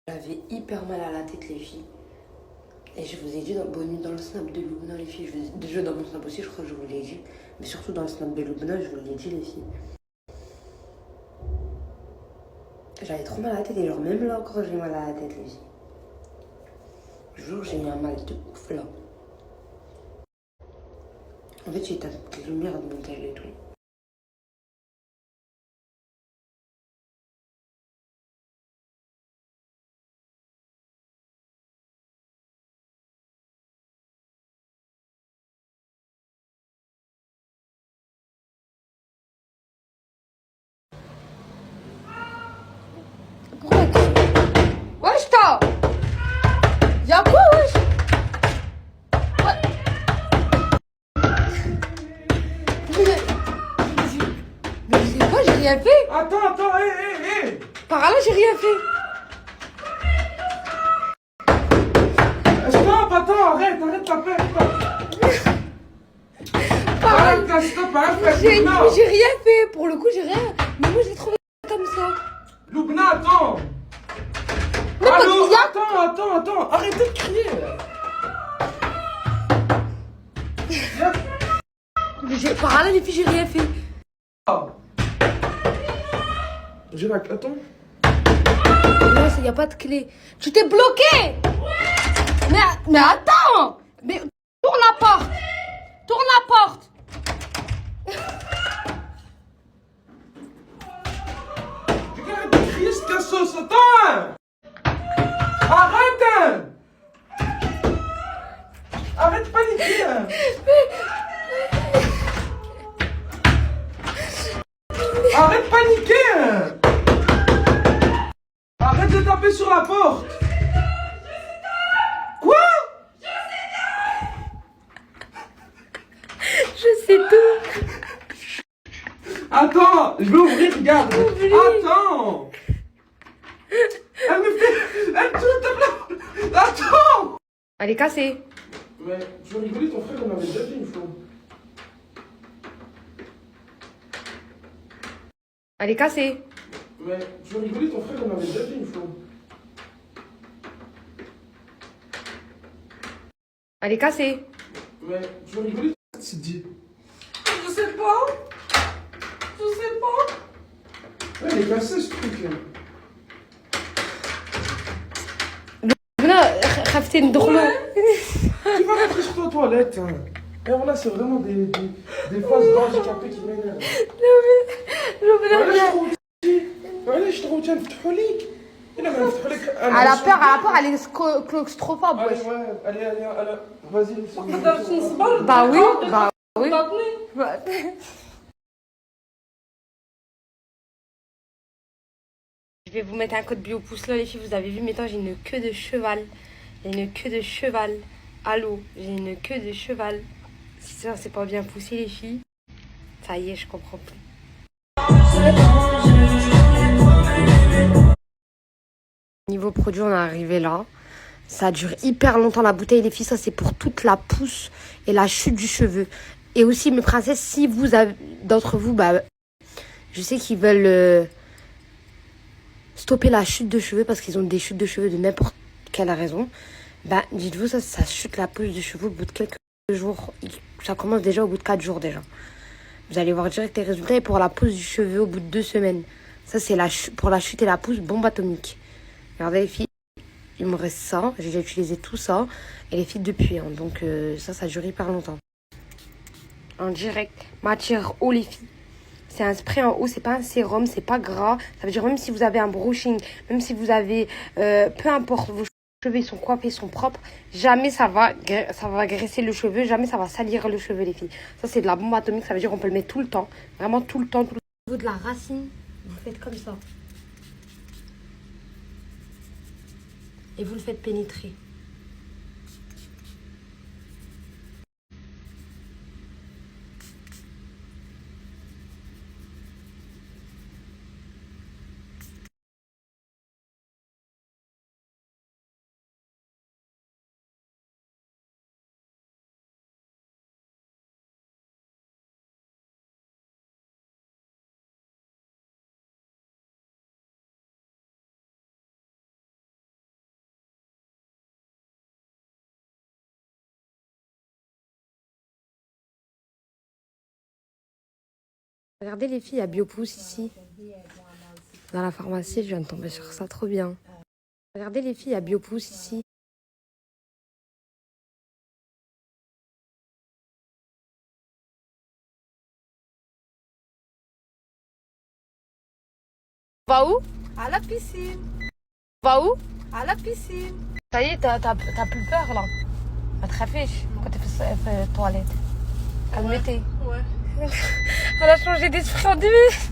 J'avais hyper mal à la tête, les filles. Et je vous ai dit bonne nuit dans le snap de Loubna, les filles. Déjà dans mon snap aussi, je crois que je vous l'ai dit. Mais surtout dans le snap de Loubna, je vous l'ai dit, les filles. J'avais trop mal à la tête et genre même là encore j'ai mal à la tête, les filles. Le jour j'ai eu un mal de ouf là. En fait j'ai éteint toutes les lumières de mon tel et tout. Pourquoi wesh toi. Y'a quoi wesh? Mais je sais pas, j'ai rien fait. Attends, hé. Par là j'ai rien fait. Stop, attends, arrête ta peur. Arrête, stop, arrête, J'ai Loubna. rien fait, pour le coup j'ai rien. Mais moi j'ai trouvé comme ça. Loubna, attends. Mais Allô, il y a- attends, arrêtez de crier. Par là les filles j'ai rien fait. J'ai la... Attends. Non, il y a pas de clé. Tu t'es bloqué. Mais attends. Mais tourne la porte. Tourne la porte. Arrête de crier, ce cassos, attends. Arrête. Arrête de paniquer. Arrête de paniquer. Arrête de taper sur la porte. Quoi? Je sais tout. Attends, je vais ouvrir, regarde. Attends. Elle me fait... Elle te tape là. Attends. Elle est cassée. Mais tu veux rigoler, ton frère, il m'avait déjà fait une fois. Elle est cassée. Mais tu veux rigoler, ton frère, il m'avait déjà fait une fois. Elle est cassée. Mais tu veux rigoler, c'est dit. Je sais pas. Ouais, elle est cassée, ce truc. Là, خفتي ندخلوا. Tu vas rentrer sur toi toilette. Hein. Et voilà, c'est vraiment des phases d'handicapés qui m'énervent. معليش تغوت نفتحوا ليك الا ما نفتحوا لك انا Elle a peur, elle est claustrophobe. allez ouais allez vas-y Bah oui. Je vais vous mettre un code bio pouce là les filles, vous avez vu maintenant j'ai une queue de cheval. Allô, j'ai une queue de cheval. Si ça c'est pas bien poussé les filles. Ça y est, je comprends plus. Niveau produit, on est arrivé là. Ça dure hyper longtemps la bouteille, les filles. Ça, c'est pour toute la pousse et la chute du cheveu. Et aussi, mes princesses, si vous avez d'entre vous, bah, je sais qu'ils veulent stopper la chute de cheveux parce qu'ils ont des chutes de cheveux de n'importe quelle raison. Bah, dites-vous, ça chute la pousse de cheveux au bout de quelques jours. Ça commence déjà au bout de 4 jours déjà. Vous allez voir direct les résultats. Et pour la pousse du cheveu au bout de 2 semaines. Ça, c'est pour la chute et la pousse, bombe atomique. Regardez les filles, il me reste ça. J'ai déjà utilisé tout ça. Et les filles depuis. Hein. Donc ça dure hyper longtemps. En direct. Matière eau les filles. C'est un spray en eau. C'est pas un sérum. C'est pas gras. Ça veut dire même si vous avez un brushing. Même si vous avez... peu importe. Vos cheveux sont coiffés, sont propres. Jamais ça va graisser le cheveu. Jamais ça va salir le cheveu les filles. Ça c'est de la bombe atomique. Ça veut dire qu'on peut le mettre tout le temps. Vraiment tout le temps. Au niveau de la racine, vous faites comme ça. Et vous le faites pénétrer. Regardez les filles à Biopousse ici. Dans la pharmacie, je viens de tomber sur ça, trop bien. Regardez les filles à Biopousse ici. On va où? À la piscine. On va où? À la piscine. Ça y est, t'as plus peur là. Très fiche quand t'es fait toilette. Calme-toi. Ouais. Elle a changé d'esprit en 10 minutes.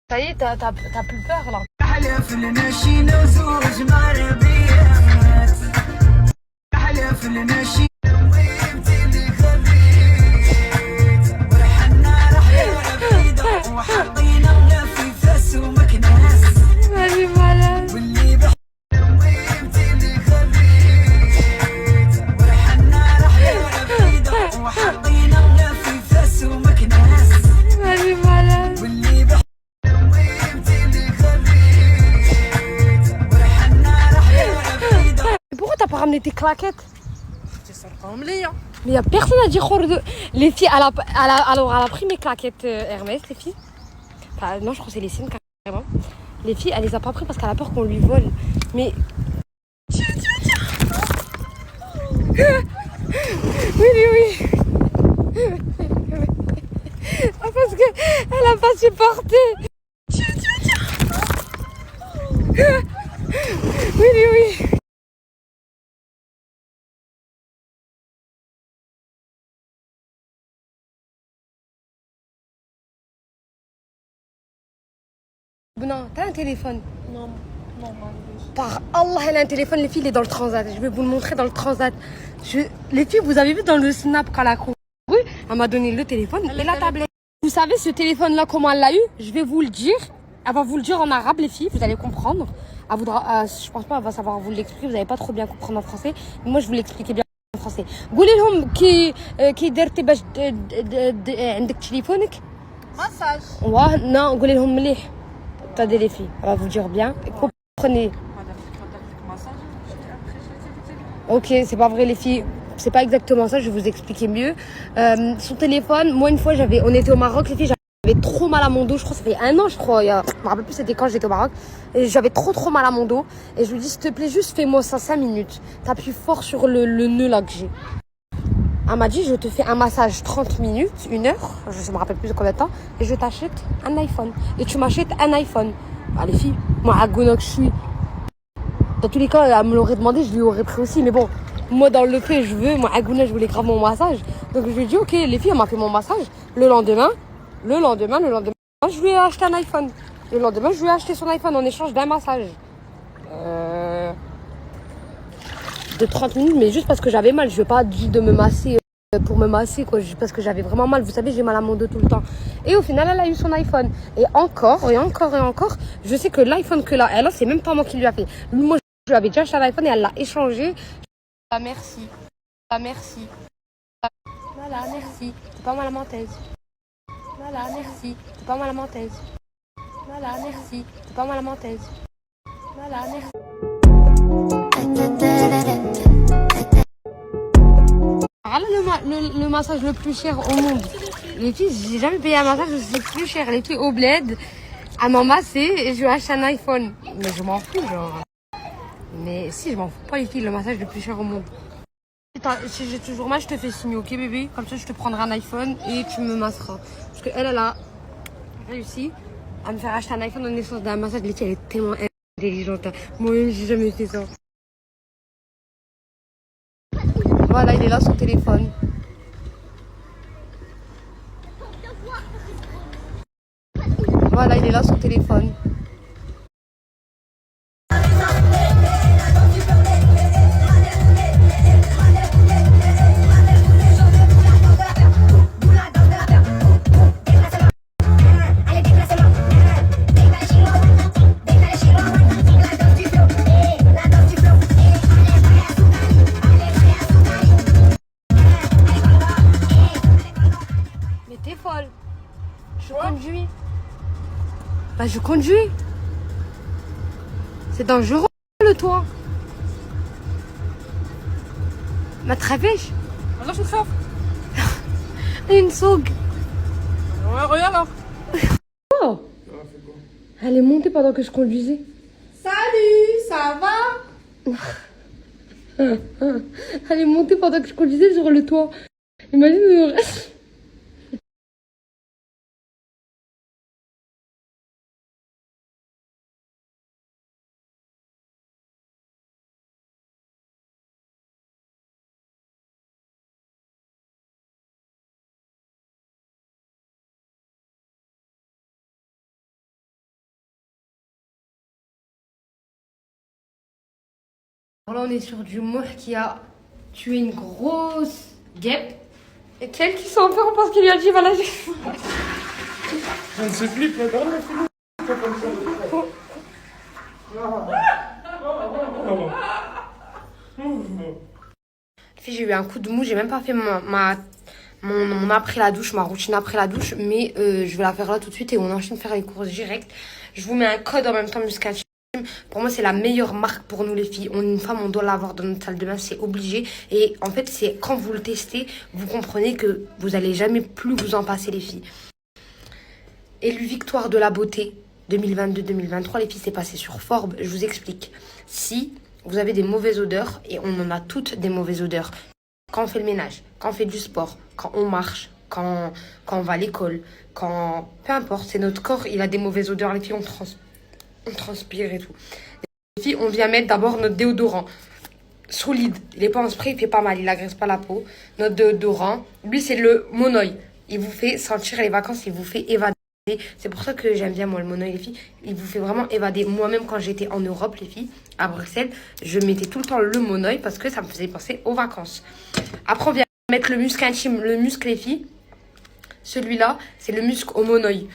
Ça y est, t'as plus peur là. Elle est malade. Elle est malade. Pourquoi t'as pas ramené tes claquettes? C'est ça comme les hein. Mais y a personne à dire de... Les filles, alors elle a pris mes claquettes Hermès, les filles. Enfin, non, je crois que c'est les siennes carrément. Les filles, elle les a pas pris parce qu'elle a peur qu'on lui vole. Mais... Tiens. Oui. Ah, parce qu'elle a pas supporté. Tiens. Oui. Non, t'as un téléphone? Non. Par Allah, elle a un téléphone, les filles, il est dans le transat. Je vais vous le montrer dans le transat. Les filles, vous avez vu dans le snap quand elle a couru, elle m'a donné le téléphone et la tablette. Vous savez ce téléphone-là, comment elle l'a eu? Je vais vous le dire. Elle va vous le dire en arabe, les filles, vous allez comprendre. Elle voudra, je pense pas qu'elle va savoir vous l'expliquer, vous n'allez pas trop bien comprendre en français. Mais moi, je vous l'expliquais bien en français. قولي لهم كي درتي باش عندك تليفونك. Massage. Ouais, non, قولي لهم مليح. Attendez les filles, elle va vous dire bien. Comprenez. Ok, c'est pas vrai les filles. C'est pas exactement ça, je vais vous expliquer mieux. Son téléphone, moi une fois on était au Maroc, les filles, j'avais trop mal à mon dos, je crois que ça fait 1 an je crois, je me rappelle plus c'était quand j'étais au Maroc. Et j'avais trop mal à mon dos. Et je lui dis s'il te plaît juste fais-moi ça 5 minutes. T'appuies fort sur le nœud là que j'ai. Elle m'a dit je te fais un massage 30 minutes, 1 heure, je me rappelle plus de combien de temps, et je t'achète un iPhone. Et tu m'achètes un iPhone. Ah les filles, moi à Gouna que je suis. Dans tous les cas, elle me l'aurait demandé, je lui aurais pris aussi. Mais bon, moi dans le fait, moi à Gouna, je voulais grave mon massage. Donc je lui ai dit ok, les filles, elle m'a fait mon massage. Le lendemain, je lui ai acheté un iPhone. Le lendemain, je lui ai acheté son iPhone en échange d'un massage. De 30 minutes, mais juste parce que j'avais mal. Je vais pas dire de me masser pour me masser, quoi. Juste parce que j'avais vraiment mal. Vous savez, j'ai mal à mon dos tout le temps. Et au final, elle a eu son iPhone. Et encore, je sais que l'iPhone que là, elle a, c'est même pas moi qui lui a fait. Moi, je lui avais déjà acheté l'iPhone et elle l'a échangé. Ah, merci. Ah, merci. Voilà, merci. C'est pas mal à menteuse. Voilà, merci. C'est pas mal à menteuse. Voilà, merci. C'est pas mal à menteuse. Voilà, merci. Voilà le massage le plus cher au monde. Les filles, j'ai jamais payé un massage le plus cher. Les filles au bled, elle m'a massé et je lui ai acheté un iPhone. Mais je m'en fous, genre. Mais si, je m'en fous pas les filles, le massage le plus cher au monde. Si j'ai toujours mal, je te fais signe, ok bébé? Comme ça, je te prendrai un iPhone et tu me masseras. Parce qu'elle, elle a réussi à me faire acheter un iPhone en échange d'un massage. Les filles, elle est tellement intelligente. Moi-même, j'ai jamais fait ça. Voilà, il est là son téléphone. Voilà, il est là son téléphone. Je conduis. C'est dangereux le toit. ما تخافيش. علاش نخاف؟ نسوق. ويلا. Elle est montée pendant que je conduisais. Salut, ça va? Elle est montée pendant que je conduisais sur le toit. Imagine le reste. Alors là, on est sur du moche qui a tué une grosse guêpe. Et celle qui s'enferme parce qu'il lui a dit va la tuer. Je ne sais plus, mais dans le film. J'ai eu un coup de mou, j'ai même pas fait mon après la douche, ma routine après la douche, mais je vais la faire là tout de suite et on enchaîne faire les courses direct. Je vous mets un code en même temps Muscatine. Pour moi, c'est la meilleure marque pour nous les filles. Une femme, on doit l'avoir dans notre salle de bain, c'est obligé. Et en fait, c'est quand vous le testez, vous comprenez que vous allez jamais plus vous en passer les filles. Élu victoire de la beauté 2022-2023, les filles, c'est passé sur Forbes. Je vous explique. Si vous avez des mauvaises odeurs, et on en a toutes des mauvaises odeurs, quand on fait le ménage, quand on fait du sport, quand on marche, quand on va à l'école, quand... Peu importe, c'est notre corps, il a des mauvaises odeurs. Les filles, on transpire et tout. Les filles, on vient mettre d'abord notre déodorant. Solide. Il n'est pas en spray, il fait pas mal, il agresse pas la peau. Notre déodorant, lui, c'est le Monoï. Il vous fait sentir les vacances, il vous fait évader. C'est pour ça que j'aime bien moi le Monoï les filles. Il vous fait vraiment évader. Moi-même quand j'étais en Europe les filles, à Bruxelles, je mettais tout le temps le Monoï parce que ça me faisait penser aux vacances. Après on vient mettre le musc intime, le musc les filles. Celui-là, c'est le musc au Monoï.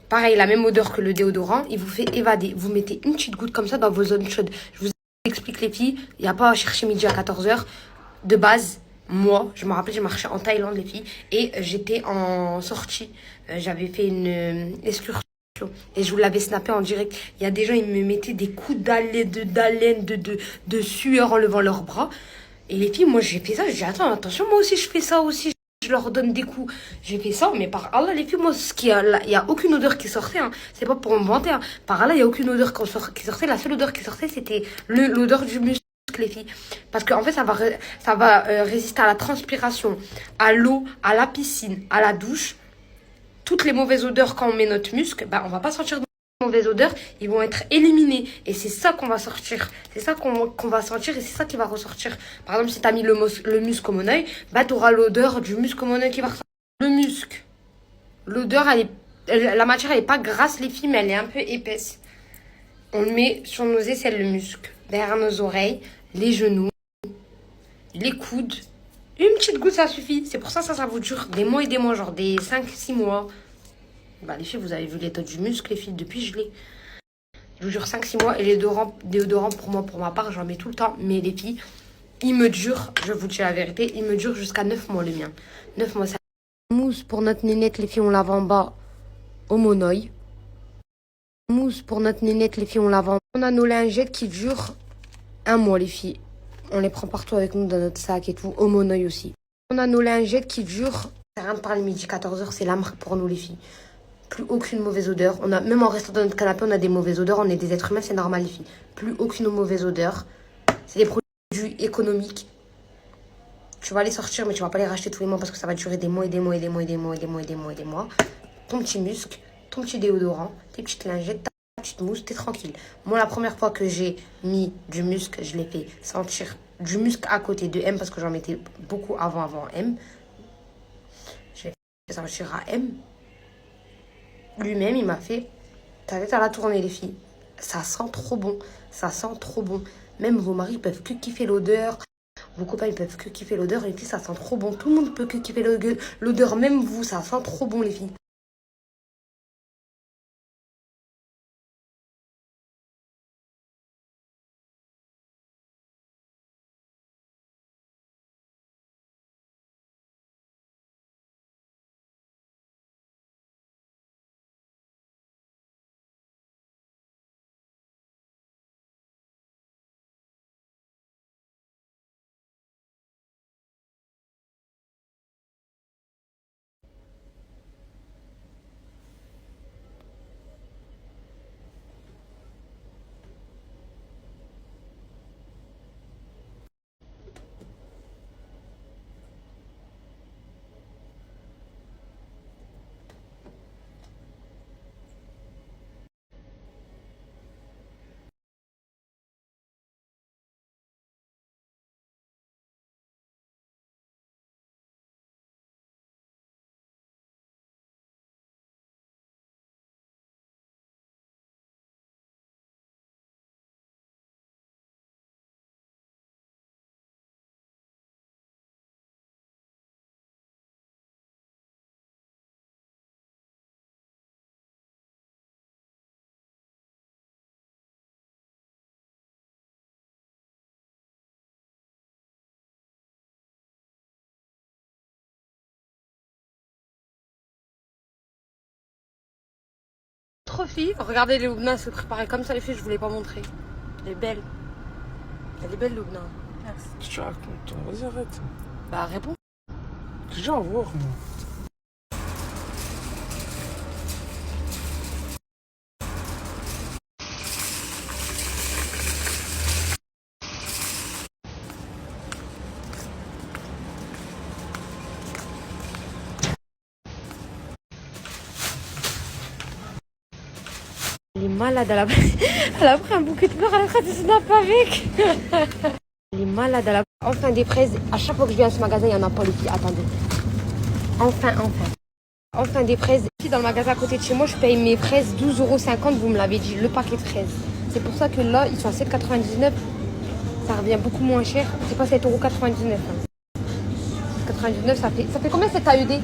Pareil, la même odeur que le déodorant, il vous fait évader. Vous mettez une petite goutte comme ça dans vos zones chaudes. Je vous explique les filles, il n'y a pas à chercher midi à 14h. De base, moi, je me rappelle, j'ai marché en Thaïlande les filles et j'étais en sortie. J'avais fait une excursion et je vous l'avais snappé en direct. Il y a des gens, ils me mettaient des coups d'haleine, de sueur en levant leurs bras. Et les filles, moi j'ai fait ça, j'ai dit attends, attention, moi aussi je fais ça aussi. Je leur donne des coups. J'ai fait ça, mais par Allah, les filles, moi, il y a aucune odeur qui sortait. Hein. C'est pas pour me vanter. Hein. Par Allah, il y a aucune odeur qui sortait. La seule odeur qui sortait, c'était l'odeur du muscle, les filles. Parce qu'en fait, ça va résister à la transpiration, à l'eau, à la piscine, à la douche. Toutes les mauvaises odeurs quand on met notre muscle, bah, on va pas sentir de mauvaises odeurs, ils vont être éliminés. Et c'est ça qu'on va sortir. C'est ça qu'on va sentir et c'est ça qui va ressortir. Par exemple, si tu as mis le musc au Monoï, bah, tu auras l'odeur du musc au Monoï qui va ressortir. Le musc, l'odeur, la matière, elle est pas grasse, les filles, mais elle est un peu épaisse. On le met sur nos aisselles, le musc, derrière nos oreilles, les genoux, les coudes. Une petite goutte, ça suffit. C'est pour ça ça vous dure des mois et des mois, genre des 5-6 mois. Bah, les filles, vous avez vu l'état du muscle, les filles, depuis je l'ai. Je vous jure 5-6 mois. Et les déodorants, pour moi, pour ma part, j'en mets tout le temps. Mais les filles, ils me durent, je vous dis la vérité, ils me durent jusqu'à 9 mois, le mien. 9 mois, ça. Mousse pour notre nénette, les filles, on lave en bas au Monoï. Mousse pour notre nénette, les filles, on lave en bas. On a nos lingettes qui durent 1 mois, les filles. On les prend partout avec nous dans notre sac et tout. Au Monoï aussi. On a nos lingettes qui durent. C'est rien de parler midi 14h, c'est la marque pour nous, les filles. Plus aucune mauvaise odeur. On a, même en restant dans notre canapé, on a des mauvaises odeurs. On est des êtres humains, c'est normal, les filles. Plus aucune mauvaise odeur. C'est des produits économiques. Tu vas les sortir, mais tu vas pas les racheter tous les mois parce que ça va durer des mois et des mois et des mois et des mois et des mois et des mois et des mois. Ton petit musc, ton petit déodorant, tes petites lingettes, ta petite mousse, t'es tranquille. Moi, la première fois que j'ai mis du musc, je l'ai fait sentir du musc à côté de M parce que j'en mettais beaucoup avant M. Je l'ai fait sentir à M. Lui-même, il m'a fait ta tête à la tournée, les filles. Ça sent trop bon. Ça sent trop bon. Même vos maris peuvent que kiffer l'odeur. Vos copains, ils peuvent que kiffer l'odeur. Et puis, ça sent trop bon. Tout le monde peut que kiffer l'odeur. Même vous, ça sent trop bon, les filles. autre fille. Regardez, Loubna se préparait comme ça, les filles, je voulais pas montrer. Elle est belle. Elle est belle, Loubna. Merci. Qu'est-ce que tu racontes, toi? Vas-y, arrête. Bah, réponds. J'ai à voir, moi. Elle est malade, elle a pris un bouquet de fleurs, elle a fait des snaps avec. Elle est malade, elle a enfin des fraises. À chaque fois que je viens à ce magasin, il n'y en a pas, les filles. Attendez. Enfin des fraises. Ici, dans le magasin à côté de chez moi, je paye mes fraises 12,50 €, vous me l'avez dit, le paquet de fraises. C'est pour ça que là, ils sont à 7,99 €. Ça revient beaucoup moins cher. C'est pas 7,99 €. 99, ça fait combien cette AED?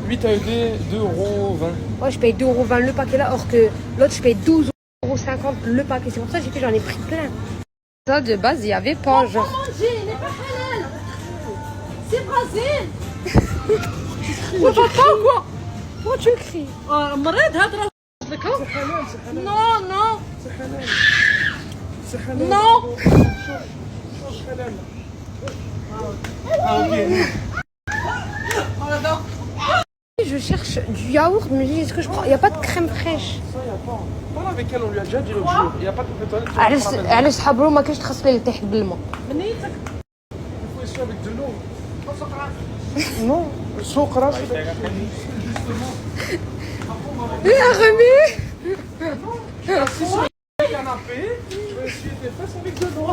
8 AED, 2,20 €. Ouais, je paye 2,20 € le paquet là, or que l'autre, je paye 12,50 € le paquet. C'est pour ça que j'en ai pris plein. Ça, de base, il n'y avait pas, genre. Manger, il n'est pas halal. C'est Brésil. Ouais, papa, quoi? Pourquoi tu cries? مريض هذا D'accord? Non, non. C'est halal. Non. C'est halal. Ah, ok. Je cherche du yaourt, mais je dis, est-ce que je prends? Il n'y a pas de crème fraîche. Ça, y a pas. Parle avec elle, on lui a déjà dit l'autre jour. Il n'y a pas de pétole. علاش صحابو ما كاينش تغسل لي تحت بالماء. منيتك. Il faut essuyer avec de l'eau. Non, سوق راسك. Il a remis. Assis sur le canapé, tu vas essuyer tes fesses avec de l'eau.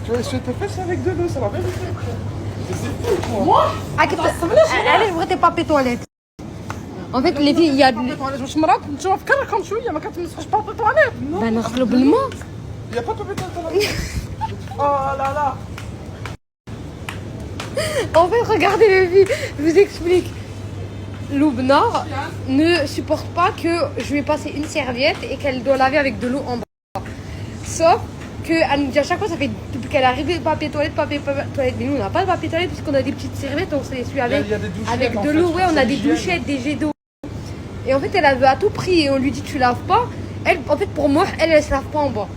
Tu vas essuyer tes fesses avec de l'eau, c'est la vérité. Moi. علاش بغيتي بابي تواليت؟ En fait, les filles, il y a. واش مرات نتوما فكركم شويه ما كتمسحوش بابي طواليت. Bah, نغسلو بالماء. Il n'y a pas de pétole. Oh là là. En fait, regardez les filles, je vous explique. Loubna ne supporte pas que je lui ai passé une serviette et qu'elle doit laver avec de l'eau en bas. Sauf qu'elle nous dit à chaque fois, ça fait depuis qu'elle est arrivée, papier toilette. Mais nous, on n'a pas de papier toilette puisqu'on a des petites serviettes, on se les suit avec, Il y a des douchettes, avec en de fait, l'eau. Ouais, on a c'est des l'hygiène. douchettes, des jets d'eau. Et en fait, elle veut à tout prix et on lui dit tu laves pas. Elle, en fait, pour moi, elle se lave pas en bas.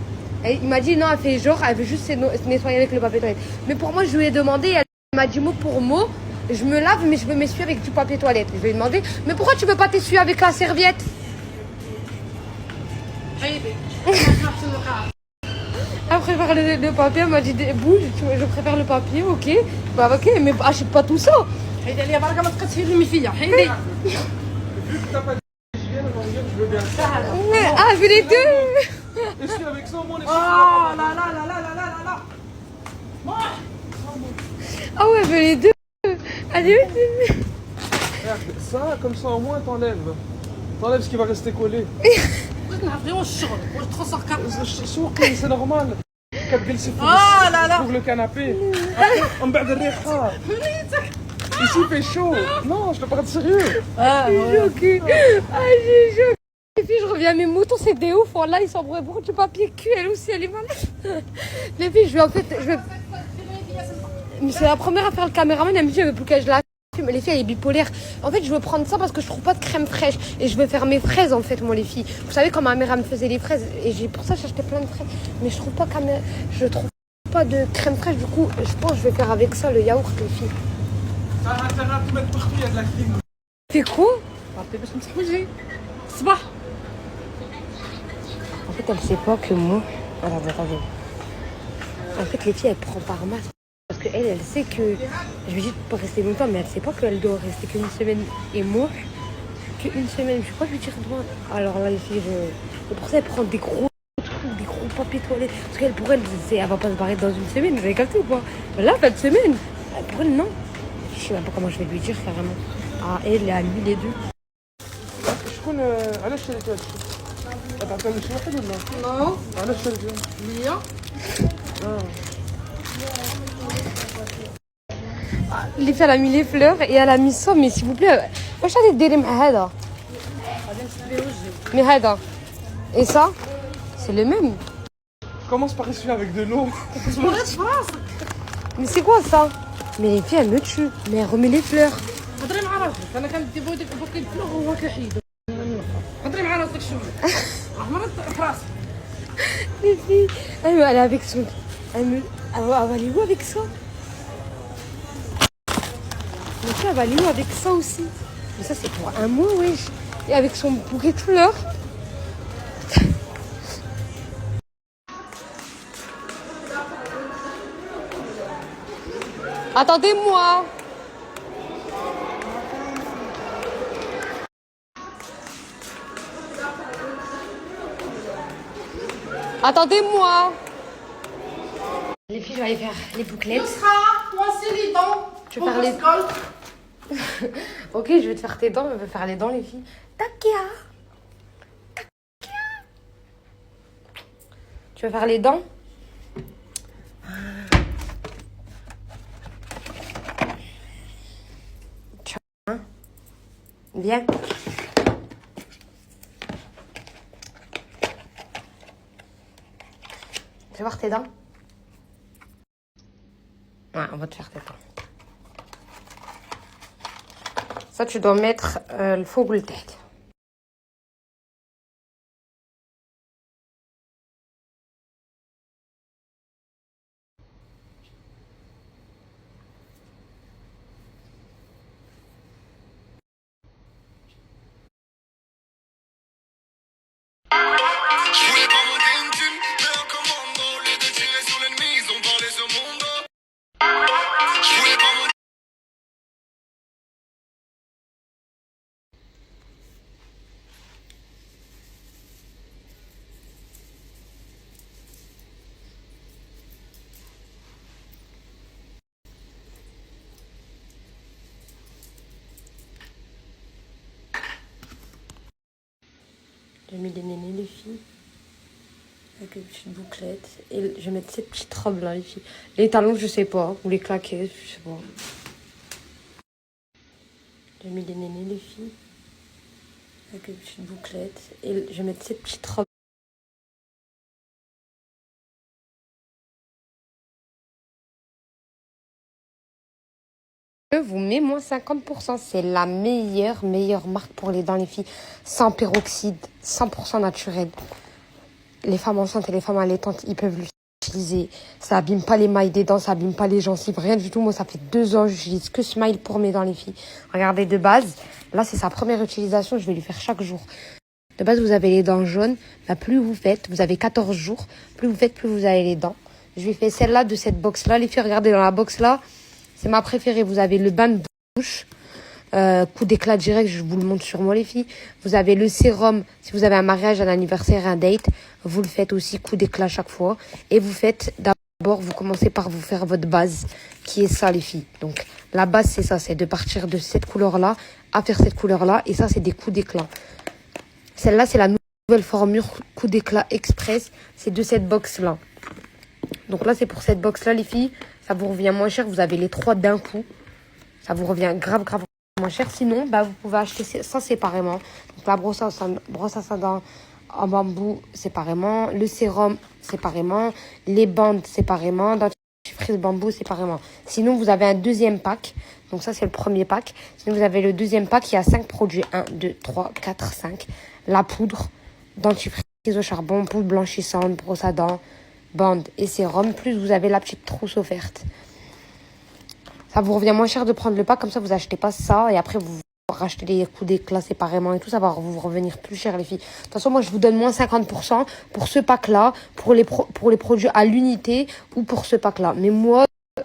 Il m'a dit non, elle fait genre, elle veut juste se nettoyer avec le papier toilette. Mais pour moi, je lui ai demandé, elle m'a dit mot pour mot, je me lave, mais je veux m'essuyer avec du papier toilette. Je lui ai demandé, mais pourquoi tu veux pas t'essuyer avec la serviette? Elle préfère le papier, elle m'a dit bouge, je préfère le papier, ok. Bah ok, mais achète pas tout ça. حيدي عليا بركه ما تبقى تفهمي فيا حيدي. Vu que t'as pas d'hygiène, on va dire, je veux bien le faire. Ah, vu les deux. Essuie avec ça, au moins, les Oh là là là là là là là là. Ah ouais, vu les deux. Allez. Regarde, ça, comme ça, au moins, t'enlèves. T'enlèves ce qui va rester collé. بغيت نعرف غير واش الشغل واش تخصك سوقي, c'est normal. كتجلسي Ah là là. فوق le canapé. On بعد الريحة. Ici, il fait chaud. Non, je te parle sérieux. J'ai choqué. Ah, j'ai choqué. Les filles, je reviens à mes moutons, c'est des ouf. Là, ils s'embrouillent beaucoup du papier cul. Elle aussi, elle est malade. Les filles, Mais c'est la première à faire le caméraman. Elle me dit, elle veut plus que je la filme. Les filles, elle est bipolaire. En fait, je veux prendre ça parce que je trouve pas de crème fraîche. Et je veux faire mes fraises, en fait, moi, les filles. Vous savez, quand ma mère, elle me faisait les fraises. Et pour ça, j'ai acheté plein de fraises. Mais je trouve pas de crème fraîche. Du coup, je pense que je vais faire avec ça le yaourt, les filles. Ça a intérêt à tout mettre partout, il y a de la clim. Fais quoi? عرفتي باش نمسح وجهي الصباح. En fait, elle sait pas que moi. Attendez. En fait, les filles, elle prend par masse. Parce qu'elle, elle sait que. Je lui dis de pas rester longtemps, mais elle sait pas qu'elle doit rester qu'une semaine. Et moi, qu'une semaine. Je sais pas lui dire de moi. Alors là, les filles, et pour ça, elle prend des gros trucs, des gros papiers toilettes. Parce qu'elle, pour elle, elle va pas se barrer dans une semaine. Vous avez capté ou pas? Là, fin de semaine. Pour elle, non. Je sais même pas comment je vais lui dire carrément. Ah, elle et à lui, les deux. شكون علاش شريتي هاد الشيء؟ تعطيني شي واحد ولا؟ نو علاش شريتي؟ ليا. Les filles, elle a mis les fleurs et elle a mis ça, mais s'il vous plaît, واش غادي ديري مع هذا؟ غادي نسد به وجهي. Mais هذا. Et ça, c'est le même. Commence par essuyer avec de l'eau. مريض في راسك. Mais c'est quoi ça? Mais les filles, elles me tuent. Mais elle remet les fleurs. هضري مع عارفك انا كنت بغيتك الفلوغ وهو كيحيد. هضري مع راسك شويه. مرض في راسك. Les filles, elle me allait avec son. Elle va aller où avec ça? Mais ça, elle va aller où avec ça aussi? Mais ça, c'est pour un mois, wesh. Et avec son bouquet de fleurs. Attendez-moi! Attendez-moi! Les filles, je vais aller faire les bouclettes. Moi, c'est les dents. Tu veux faire les... Ok, je vais te faire tes dents, je vais faire les dents, les filles. Takia! Tu veux faire les dents? Hein? Viens. Tu veux voir tes dents? Ouais, on va te faire tes dents. Ça, tu dois mettre le faux boule tête. Je voulais pas monter une thune, mais en commando, au lieu de tirer sur l'ennemi, ils ont parlé sur mon dos. Je voulais pas monter. J'ai mis les nénés, les filles. Avec une petite bouclette. Et je vais mettre cette petite robe là, les filles. Les talons, je sais pas. Ou les claquettes, je sais pas. J'ai mis les nénés, les filles. Avec une petite bouclette. Et je vais mettre cette petite robe. Je vous mets moins 50%. C'est la meilleure marque pour les dents, les filles. Sans peroxyde, 100% naturel. Les femmes enceintes et les femmes allaitantes, ils peuvent l'utiliser. Ça abîme pas les mailles des dents, ça abîme pas les gencives, rien du tout. Moi, ça fait 2 ans, j'utilise que Smile pour mes dents, les filles. Regardez, de base, là, c'est sa première utilisation, je vais lui faire chaque jour. De base, vous avez les dents jaunes. Bah, plus vous faites, vous avez 14 jours. Plus vous faites, plus vous avez les dents. Je lui ai fait celle-là de cette box-là. Les filles, regardez, dans la box-là, c'est ma préférée. Vous avez le bain de bouche. Coup d'éclat direct, je vous le montre sur moi, les filles. Vous avez le sérum, si vous avez un mariage, un anniversaire, un date, vous le faites aussi, coup d'éclat chaque fois. Et vous faites d'abord, vous commencez par vous faire votre base, qui est ça, les filles. Donc, la base, c'est ça, c'est de partir de cette couleur-là à faire cette couleur-là. Et ça, c'est des coups d'éclat. Celle-là, c'est la nouvelle formule coup d'éclat express. C'est de cette box-là. Donc là, c'est pour cette box-là, les filles. Ça vous revient moins cher. Vous avez les 3 d'un coup. Ça vous revient grave moins cher. Sinon, bah, vous pouvez acheter ça séparément. Donc la brosse à dents en bambou séparément, le sérum séparément, les bandes séparément, dentifrice bambou séparément. Sinon, vous avez un deuxième pack. Donc ça, c'est le premier pack. Sinon, vous avez le deuxième pack. Il y a 5 produits. 1, 2, 3, 4, 5. La poudre, dentifrice au charbon, poudre blanchissante, brosse à dents, bande et sérum. Plus vous avez la petite trousse offerte. Ça vous revient moins cher de prendre le pack, comme ça vous achetez pas ça et après vous rachetez les coups d'éclat séparément et tout, ça va vous revenir plus cher, les filles. De toute façon, moi je vous donne moins 50% pour ce pack-là, pour les produits à l'unité ou pour ce pack-là. Mais moi,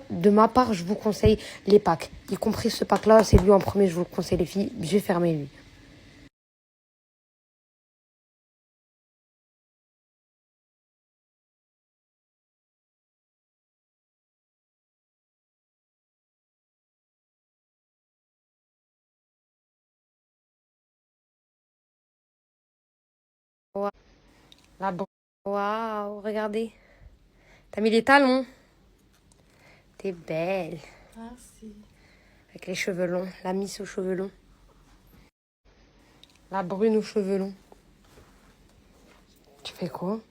de ma part, je vous conseille les packs, y compris ce pack-là, c'est lui en premier, je vous le conseille, les filles. J'ai fermé lui. La Waouh, regardez. T'as mis les talons. T'es belle. Merci. Avec les cheveux longs. La miss aux cheveux longs. La brune aux cheveux longs. Tu fais quoi?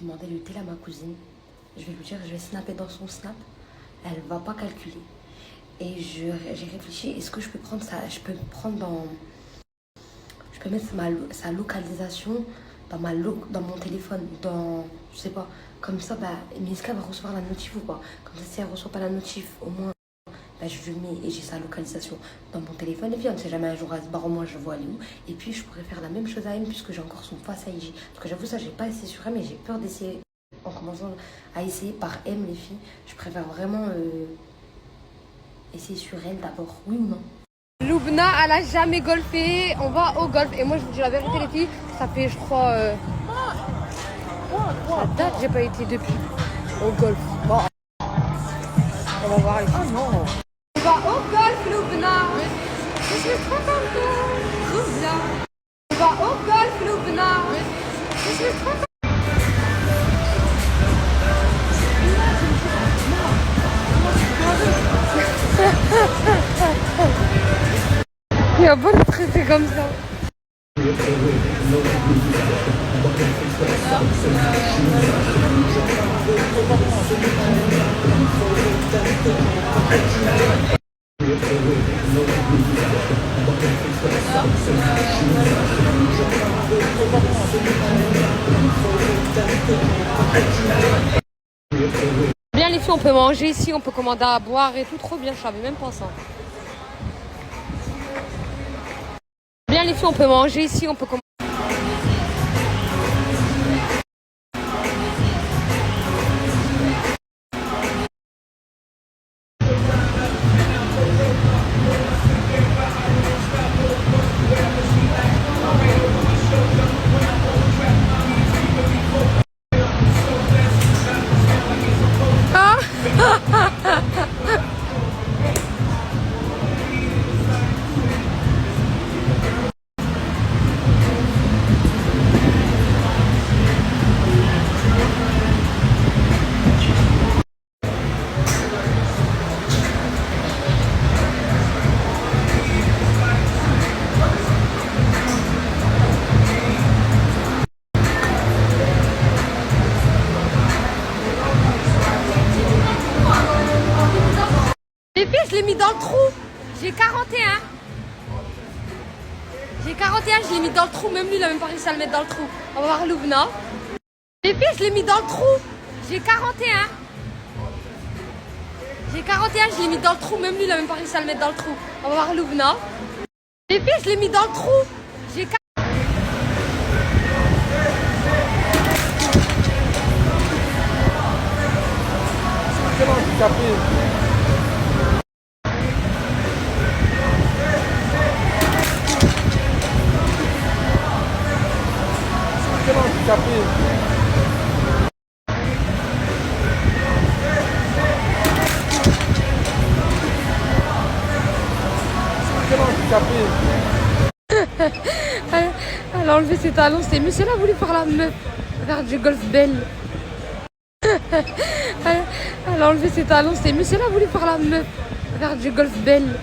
demander le tel à ma cousine. Je vais lui dire, je vais snapper dans son snap. Elle va pas calculer. Et j'ai réfléchi, est-ce que je peux prendre ça? Je peux prendre dans... Je peux mettre sa localisation dans mon téléphone, dans... Je sais pas. Comme ça, bah, Miska va recevoir la notif ou pas. Comme ça, si elle reçoit pas la notif, au moins, bah, je lui mets et j'ai sa localisation dans mon téléphone. Et puis, on ne sait jamais, un jour, elle se barre, au moins, je vois elle est où. Et puis, je pourrais faire la même chose à M, puisque j'ai encore son Face ID. Parce que j'avoue, ça, j'ai pas essayé sur M, mais j'ai peur d'essayer. En commençant à essayer par M, les filles, je préfère vraiment essayer sur elle d'abord, oui ou non? Loubna, elle a jamais golfé. On va au golf. Et moi, je vous dis la vérité, les filles, ça fait, je crois, ça date, j'ai pas été depuis au golf. Bon, on va voir les filles. Ah non. On va au golf, Loubna. Je suis trop contente. Trop bien. On va au golf, Loubna. Je suis trop contente. Il a pas de traiter comme ça. Bien les filles, on peut manger ici, on peut commander à boire et tout, trop bien, je savais même pas ça. Bien les filles, on peut manger ici, on peut commander. Les filles, je l'ai mis dans le trou. J'ai 41. J'ai 41, je l'ai mis dans le trou. Même lui, il a même pas réussi à le mettre dans le trou. On va voir Loubna. Les filles, je l'ai mis dans le trou. J'ai 41. J'ai 41, je l'ai mis dans le trou. Même lui, il a même pas réussi à le mettre dans le trou. On va voir Loubna. Les filles, je l'ai mis dans le trou. J'ai 41. Quel handicapé. Quel handicapé. Quel handicapé. Elle a enlevé ses talons, c'est mieux. Elle a voulu faire la meuf. Regarde, du golf belle. Elle a enlevé ses talons, c'est mieux. Elle a voulu faire la meuf. Regarde, du golf belle.